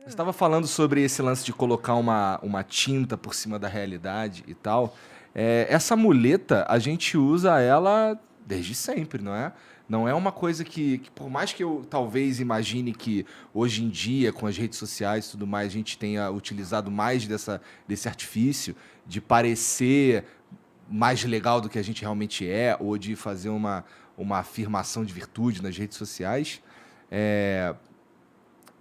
Você estava falando sobre esse lance de colocar uma tinta por cima da realidade e tal. Essa muleta, a gente usa ela desde sempre, não é? Não é uma coisa que, por mais que eu talvez imagine que hoje em dia, com as redes sociais e tudo mais, a gente tenha utilizado mais desse artifício de parecer mais legal do que a gente realmente é, ou de fazer uma afirmação de virtude nas redes sociais. É,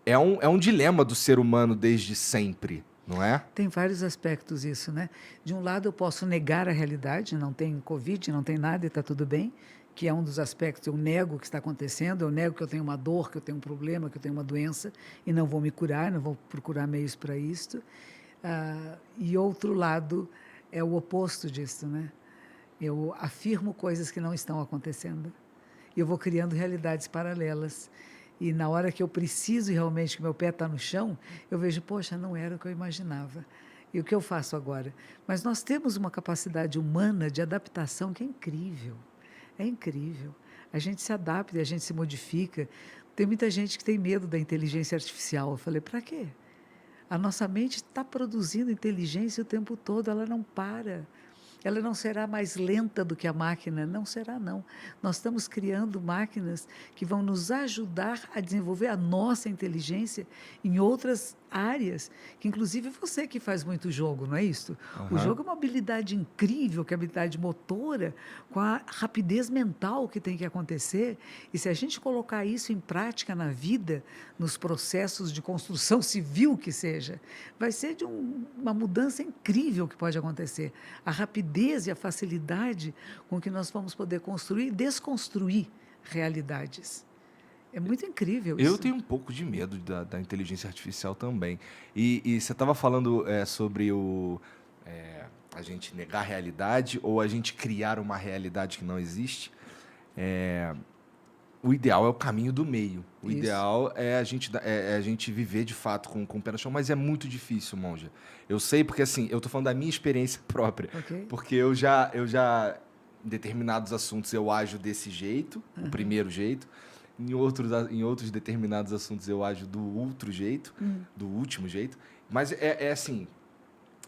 é um dilema do ser humano desde sempre, não é? Tem vários aspectos isso, né? De um lado, eu posso negar a realidade, não tem Covid, não tem nada e está tudo bem, que é um dos aspectos. Eu nego o que está acontecendo, eu nego que eu tenho uma dor, que eu tenho um problema, que eu tenho uma doença e não vou me curar, não vou procurar meios para isto. E outro lado é o oposto disso, né? Eu afirmo coisas que não estão acontecendo. E eu vou criando realidades paralelas. E na hora que eu preciso realmente que meu pé está no chão, eu vejo, poxa, não era o que eu imaginava. E o que eu faço agora? Mas nós temos uma capacidade humana de adaptação que é incrível. É incrível. A gente se adapta e a gente se modifica. Tem muita gente que tem medo da inteligência artificial. Eu falei, para quê? A nossa mente está produzindo inteligência o tempo todo, ela não para. Ela não será mais lenta do que a máquina, não será, não. Nós estamos criando máquinas que vão nos ajudar a desenvolver a nossa inteligência em outras áreas, que inclusive você que faz muito jogo, não é isso? O Aham. jogo é uma habilidade incrível, que é a habilidade motora, com a rapidez mental que tem que acontecer, e se a gente colocar isso em prática na vida, nos processos de construção civil que seja, vai ser de uma mudança incrível que pode acontecer. A rapidez e a facilidade com que nós vamos poder construir e desconstruir realidades. É muito incrível Eu isso. tenho um pouco de medo da inteligência artificial também. E você estava falando sobre a gente negar a realidade ou a gente criar uma realidade que não existe. O ideal é o caminho do meio. O Isso. ideal é a gente viver de fato com o pé no chão, mas é muito difícil, Monja. Eu sei porque, assim, eu tô falando da minha experiência própria. Ok? Porque em determinados assuntos, eu ajo desse jeito, o primeiro jeito. Em outros determinados assuntos, eu ajo do outro jeito, do último jeito. Mas é assim,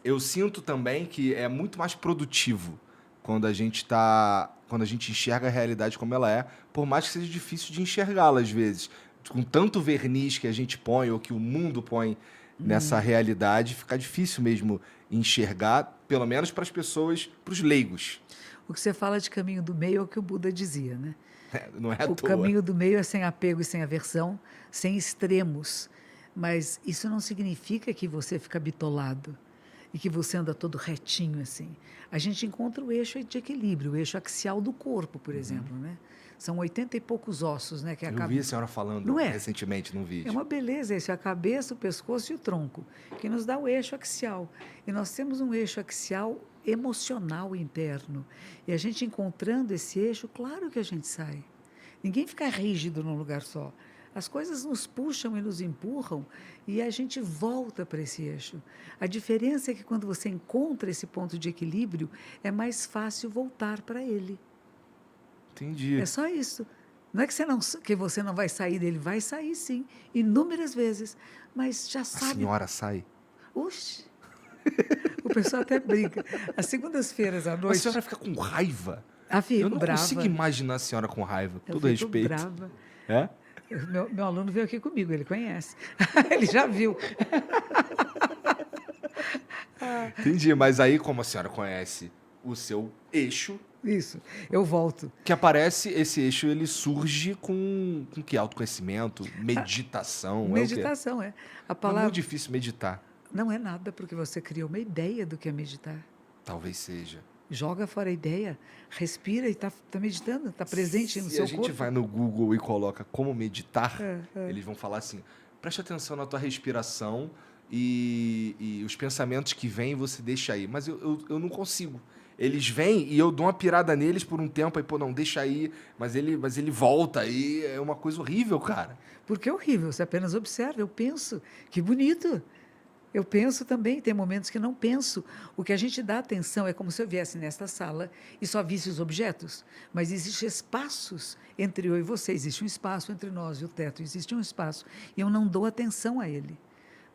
eu sinto também que é muito mais produtivo quando a gente enxerga a realidade como ela é, por mais que seja difícil de enxergá-la às vezes. Com tanto verniz que a gente põe ou que o mundo põe nessa realidade, fica difícil mesmo enxergar, pelo menos para as pessoas, para os leigos. O que você fala de caminho do meio é o que o Buda dizia, né? Não é à O toa. caminho do meio é sem apego e sem aversão, sem extremos. Mas isso não significa que você fica bitolado e que você anda todo retinho assim. A gente encontra o eixo de equilíbrio, o eixo axial do corpo, por exemplo, né? São 80 e poucos ossos, né? Que Eu vi a senhora falando Não é? recentemente num É vídeo. uma beleza isso, é a cabeça, o pescoço e o tronco, que nos dá o eixo axial. E nós temos um eixo axial emocional interno. E a gente encontrando esse eixo, claro que a gente sai. Ninguém fica rígido num lugar só. As coisas nos puxam e nos empurram e a gente volta para esse eixo. A diferença é que quando você encontra esse ponto de equilíbrio, é mais fácil voltar para ele. Entendi. É só isso. Não é que você não vai sair dele, vai sair sim, inúmeras vezes, mas já A sabe. senhora sai. Oxe, o pessoal até brinca. Às segundas-feiras à A noite, senhora fica com raiva. Eu fico não consigo brava, imaginar a senhora com raiva, com eu todo fico respeito. brava. É? Meu aluno veio aqui comigo, ele conhece. Ele já viu. Entendi, mas aí como a senhora conhece o seu eixo, Isso, eu volto. que aparece, esse eixo ele surge com que? Autoconhecimento, meditação, é o quê? Meditação, é. A Mas é muito palavra difícil meditar. não é nada, porque você criou uma ideia do que é meditar. Talvez seja. Joga fora a ideia, respira e está meditando, está presente no Se a seu gente corpo. vai no Google e coloca como meditar, eles vão falar assim: preste atenção na tua respiração e os pensamentos que vêm você deixa aí. Mas eu não consigo. Eles vêm e eu dou uma pirada neles por um tempo, aí, pô, não, deixa aí, mas ele volta, aí é uma coisa horrível, cara. Porque é horrível, você apenas observa. Eu penso, que bonito. Eu penso também, tem momentos que não penso. O que a gente dá atenção é como se eu viesse nesta sala e só visse os objetos, mas existem espaços entre eu e você, existe um espaço entre nós e o teto, existe um espaço, e eu não dou atenção a ele.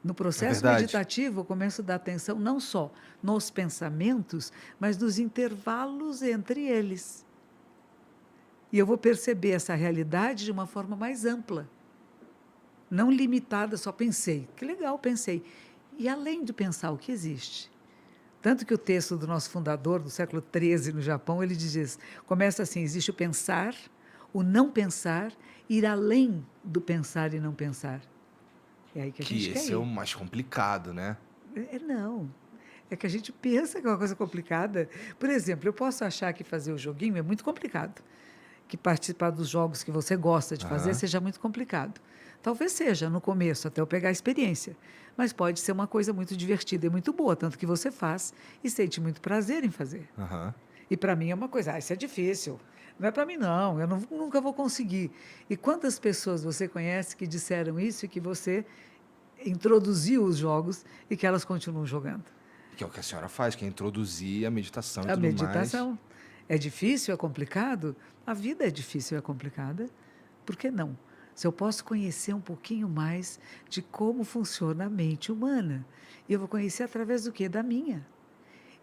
No É processo verdade. meditativo, eu começo a dar atenção não só nos pensamentos, mas nos intervalos entre eles. E eu vou perceber essa realidade de uma forma mais ampla, não limitada, só pensei. Que legal, pensei. E além de pensar, o que existe? Tanto que o texto do nosso fundador, do século XIII, no Japão, ele diz, começa assim, existe o pensar, o não pensar, ir além do pensar e não pensar. É aí que a Que gente quer esse é o ir. mais complicado, né? Não. É que a gente pensa que é uma coisa complicada. Por exemplo, eu posso achar que fazer o joguinho é muito complicado, que participar dos jogos que você gosta de fazer Aham. seja muito complicado. Talvez seja no começo, até eu pegar a experiência, mas pode ser uma coisa muito divertida e muito boa, tanto que você faz e sente muito prazer em fazer. Aham. E para mim é uma coisa, isso é difícil. Não é para mim, não, nunca vou conseguir. E quantas pessoas você conhece que disseram isso e que você introduziu os jogos e que elas continuam jogando? Que é o que a senhora faz, que é introduzir a meditação e A tudo mais. meditação. É difícil, é complicado? A vida é difícil, é complicada. Por que não? Se eu posso conhecer um pouquinho mais de como funciona a mente humana. E eu vou conhecer através do quê? Da minha.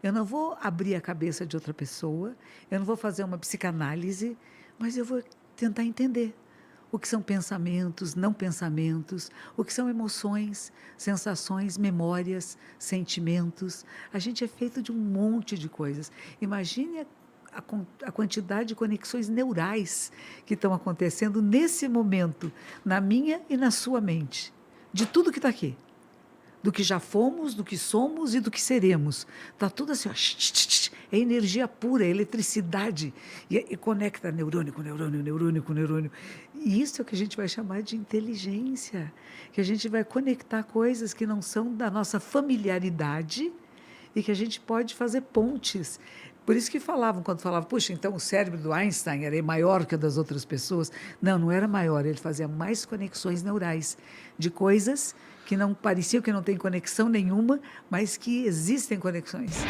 Eu não vou abrir a cabeça de outra pessoa, eu não vou fazer uma psicanálise, mas eu vou tentar entender o que são pensamentos, não pensamentos, o que são emoções, sensações, memórias, sentimentos. A gente é feito de um monte de coisas. Imagine a quantidade de conexões neurais que estão acontecendo nesse momento, na minha e na sua mente, de tudo que está aqui. Do que já fomos, do que somos e do que seremos. Está tudo assim, ó, é energia pura, é eletricidade. E conecta neurônio com neurônio, neurônio com neurônio. E isso é o que a gente vai chamar de inteligência. Que a gente vai conectar coisas que não são da nossa familiaridade e que a gente pode fazer pontes. Por isso que falavam, quando falavam, puxa, então o cérebro do Einstein era maior que o das outras pessoas. Não, não era maior, ele fazia mais conexões neurais de coisas que não pareciam que não têm conexão nenhuma, mas que existem conexões.